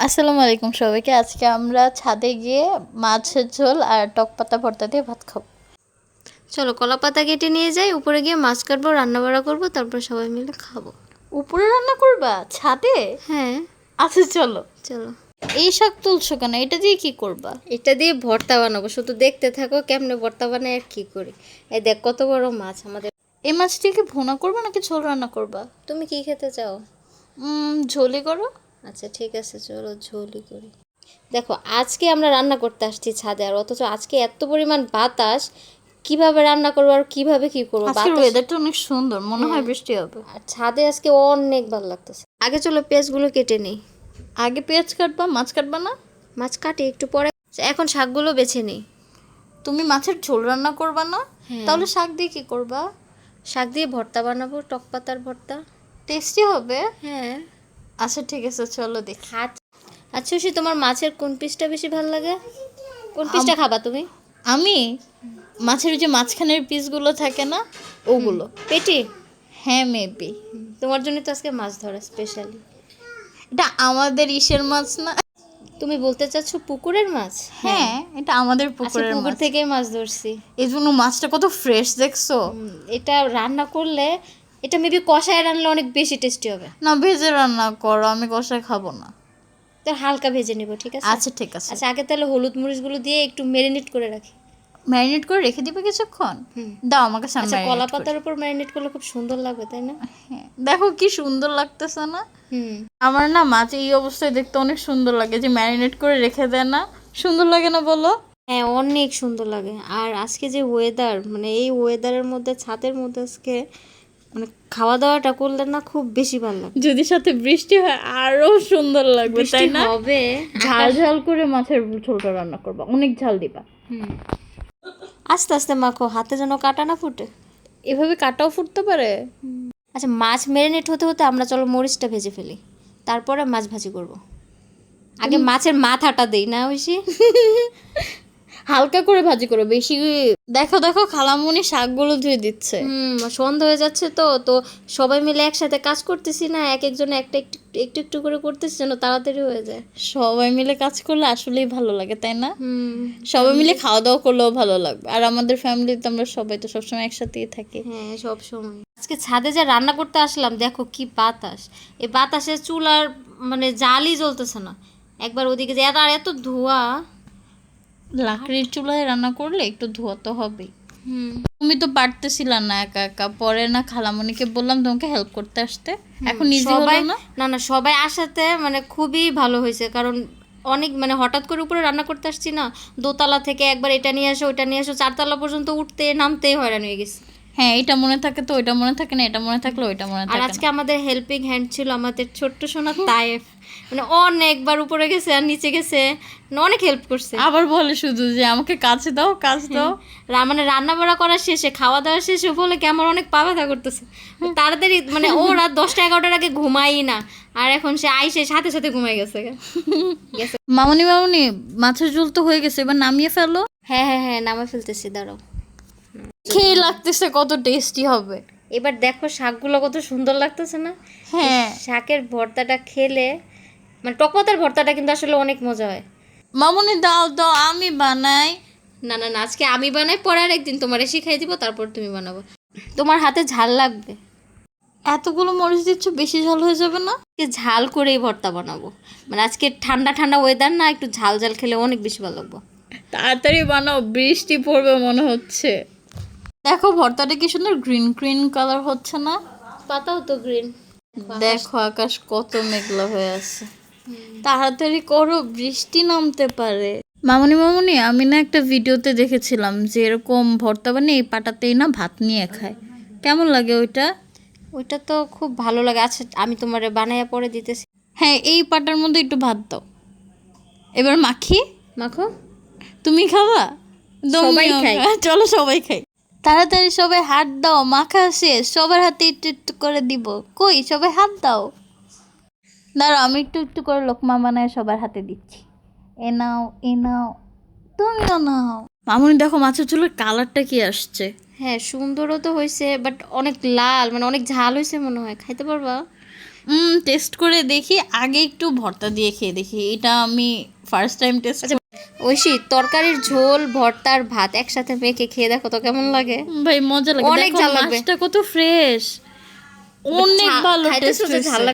আসসালামু আলাইকুম সবাইকে। আজকে আমরা ছাদে গিয়ে মাছের ঝোল আর টক পাতা ভর্তা দিয়ে ভাত খাবো। চলো কলা পাতা কেটে নিয়ে যাই, উপরে গিয়ে মাছ কাটবো, রান্না বাড়া করবো, তারপর সবাই মিলে খাবো। উপরে রান্না করবা ছাদে? হ্যাঁ আচ্ছা চলো। চলো। এই শাক তুলছো কেন? এটা দিয়ে কি করবা? এটা দিয়ে ভর্তা বানাবো, শুধু দেখতে থাকো কেমনে ভর্তা বানাই আর কি করি। এই দেখ কত বড় মাছ আমাদের। এই মাছটিকে ভুনা করবা নাকি ঝোল রান্না করবা? তুমি কি খেতে চাও? ঝোলই করো। আচ্ছা ঠিক আছে, চলো ঝোলই করি। দেখো আজকে আমরা রান্না করতে আসছি ছাদে, আর অথচ আজকে এত পরিমাণ বাতাস, কিভাবে রান্না করবো আর কিভাবে কি করবো। আজকের ওয়েদারটা অনেক সুন্দর, মনে হয় বৃষ্টি হবে। আর ছাদে আজকে অনেক ভালো লাগতেছে। আগে চলো পেঁয়াজগুলো কেটে নিই। আগে পেঁয়াজ কাটবা, মাছ কাটবা না? মাছ কাটি একটু পরে, এখন শাকগুলো বেছে নিই। তুমি মাছের ঝোল রান্না করবা না? তাহলে শাক দিয়ে কি করবা? শাক দিয়ে ভর্তা বানাবো, টক পাতার ভর্তা। টেস্টি হবে। হ্যাঁ আচ্ছা ঠিক আছে, চলো দেখি। আচ্ছা সে তোমার মাছের কোন পিসটা বেশি ভালো লাগে? কোন পিসটা খাবা তুমি? আমি মাছের যে মাঝখানের পিসগুলো থাকে না, ওগুলো। পেটি? হ্যাঁ মেবি। তোমার জন্য তো আজকে মাছ ধরা স্পেশালি। এটা আমাদের ইসের মাছ না? তুমি বলতে চাচ্ছ পুকুরের মাছ? হ্যাঁ এটা আমাদের আচ্ছা পুকুরের পুকুর মাছ। থেকেই মাছ ধরছি। এই জন্য মাছটা কত ফ্রেশ দেখছো। এটা রান্না করলে, এটা মেবি কষায় রান্নালে অনেক বেশি টেস্টি হবে। না ভেজে রান্না করো, আমি কষায় খাবো না। তো হালকা ভেজে নিব, ঠিক আছে? আচ্ছা ঠিক আছে। আচ্ছা আগে তাহলে হলুদ মরিচগুলো দিয়ে একটু ম্যারিনেট করে রাখি। ম্যারিনেট করে রেখে দিবে কিছুক্ষণ? দাও আমাকে সামনে। আচ্ছা কলা পাতার উপর ম্যারিনেট করলে খুব সুন্দর লাগবে, তাই না? হ্যাঁ দেখো কি সুন্দর লাগতেছে না? আমার না মাছ এই অবস্থায় দেখতে অনেক সুন্দর লাগে, যে ম্যারিনেট করে রেখে দেয় না, সুন্দর লাগে না বলো? হ্যাঁ অনেক সুন্দর লাগে। আর আজকে যে ওয়েদার, মানে এই ওয়েদারের মধ্যে ছাদের মধ্যে আজকে মানে খাওয়া দাওয়াটা করলে না খুব বেশি ভালো লাগে। যদি সাথে বৃষ্টি হয় আরো সুন্দর লাগবে, তাই না? হবে ঝাল ঝাল করে মাছের ঝোলটা রান্না করবা, অনেক ঝাল দিবা। আস্তে আস্তে মাখো, হাতে যেন কাটা না ফুটে। এভাবে কাটাও ফুটতে পারে? আচ্ছা মাছ ম্যারিনেট হতে হতে আমরা চলো মরিচটা ভেজে ফেলি, তারপরে মাছ ভাজি করব। আগে মাছের মাথাটা দেই না বেশি। হালকা করে ভাজি করো, বেশি। দেখো দেখো খালামুনি শাকগুলো ধুয়ে দিচ্ছে। সন্ধ্যা হয়ে যাচ্ছে, তো তো সবাই মিলে একসাথে কাজ করতেছি না, এক একজন একটা একটু একটু একটু করে করতেছি যেন তাড়াতাড়ি হয়ে যায়। সবাই মিলে কাজ করলে আসলেই ভালো লাগে, তাই না? সবাই মিলে খাওয়া দাওয়া করলেও ভালো লাগবে। আর আমাদের ফ্যামিলিতে আমরা সবাই তো সবসময় একসাথেই থাকি। হ্যাঁ সব সময়। আজকে ছাদে যা রান্না করতে আসলাম, দেখো কি বাতাস। এই বাতাসে চুলার মানে জালই জ্বলতেছে না। একবার ওদিকে যে আর এত ধোঁয়া। লাকড়ির চুলায় রান্না করলে একটু ধোয়া তো হবেই। তুমি তো পারতেছিলা না একা একা, পরে না খালামণিকে বললাম তোমাকে হেল্প করতে আসতে, এখন নিজে হলো না? না না সবাই আসাতে মানে খুবই ভালো হয়েছে, কারণ অনেক মানে হঠাৎ করে উপরে রান্না করতে আসছি না, দোতলা থেকে একবার এটা নিয়ে আসো ওইটা নিয়ে আসো, 4 তলা পর্যন্ত উঠতে নামতেই হয়রান হয়ে গেছে। হ্যাঁ এটা মনে থাকে তো ওইটা মনে থাকে না, এটা মনে থাকলে ওইটা মনে আর থাকে আজকে না। আমাদের হেল্পিং হ্যান্ড ছিল আমাদের ছোট্ট সোনা তায়েফ, মানে অনেকবার উপরে গেছে আর নিচে গেছে, মানে অনেক হেল্প করছে। আবার বলে শুধু যে আমাকে কাজ দাও কাজ দাও। মানে রান্না বাড়া করার শেষে, খাওয়া দাওয়া শেষে বলে কি আমার অনেক পা ব্যথা করতেছে তাড়াতাড়ি, মানে ও রাত 10টা 11টার আগে ঘুমাই না, আর এখন সে আইসে সাথে সাথে ঘুমাই গেছে। মামনি মামনি মাছের ঝোল তো হয়ে গেছে, এবার নামিয়ে ফেলো। হ্যাঁ হ্যাঁ হ্যাঁ নামা ফেলতেছি, দাঁড়াও। খেয়ে লাগতেছে কত টেস্টি হবে। এবার দেখো শাকগুলো কত সুন্দর লাগতেছে না? হ্যাঁ শাকের ভর্তাটা খেলে, মানে টক পাতার ভর্তাটা কিন্তু আসলে অনেক মজা হয়। মামনি দাও দাও, আমি বানাই। না না না আজকে আমি বানাই, পরে আর একদিন তোমারে শিখাই দিব, তারপর তুমি বানাবো। তোমার হাতে ঝাল লাগবে। এতগুলো মরিচ দিচ্ছ, বেশি ঝাল হয়ে যাবে না? ঝাল করেই ভর্তা বানাবো, মানে আজকে ঠান্ডা ঠান্ডা ওয়েদার না, একটু ঝাল ঝাল খেলে অনেক বেশি ভালো লাগবে। তাড়াতাড়ি বানাও, বৃষ্টি পড়বে মনে হচ্ছে। দেখো ভর্তাটা কি সুন্দর গ্রিন গ্রিন কালার হচ্ছে না? পাতাও তো গ্রিন। দেখো আকাশ কত মেঘলা হয়ে আছে। তাড়াতাড়ি করো, বৃষ্টি নামতে পারে। মামনি মামনি আমি না একটা ভিডিওতে দেখেছিলাম যে এরকম ভর্তা বানিয়ে এই পাটাতেই না ভাত নিয়ে খায়, কেমন লাগে ওইটা? ওইটা তো খুব ভালো লাগে। আচ্ছা আমি তোমারে বানাইয়া পরে দিতেছি। হ্যাঁ এই পাটার মধ্যে একটু ভাত দাও, এবার মাখি। মাখো। তুমি খাবা? সবাই খাই। চলো সবাই খাই। তাড়াতাড়ি সবাই হাত দাও, মাখা শেষ, সবার হাতে একটু একটু করে দিব। কই সবাই হাত দাও। দাঁড়াও আমি একটু একটু করে লোকমা বানায় সবার হাতে দিচ্ছি। এ নাও এ নাও, তুমিও নাও। মামুনি দেখো মাছের ঝোলের কালারটা কি আসছে। হ্যাঁ সুন্দরও তো হয়েছে, বাট অনেক লাল, মানে অনেক ঝাল হয়েছে মনে হয়। খাইতে পারবা? টেস্ট করে দেখি, আগে একটু ভর্তা দিয়ে খেয়ে দেখি, এটা আমি ফার্স্ট টাইম টেস্ট। ঐশী, তরকারির ঝোল ভর্তার ভাত একসাথে মেখে খেয়ে দেখো তো কেমন লাগে। ভাই মজা লাগে, অনেক দেখো ঝাল লাগবে। মাছটা কত ফ্রেশ, অনেক ভালো খাইতেছো টেস্ট যে ঝাল হয়েছে।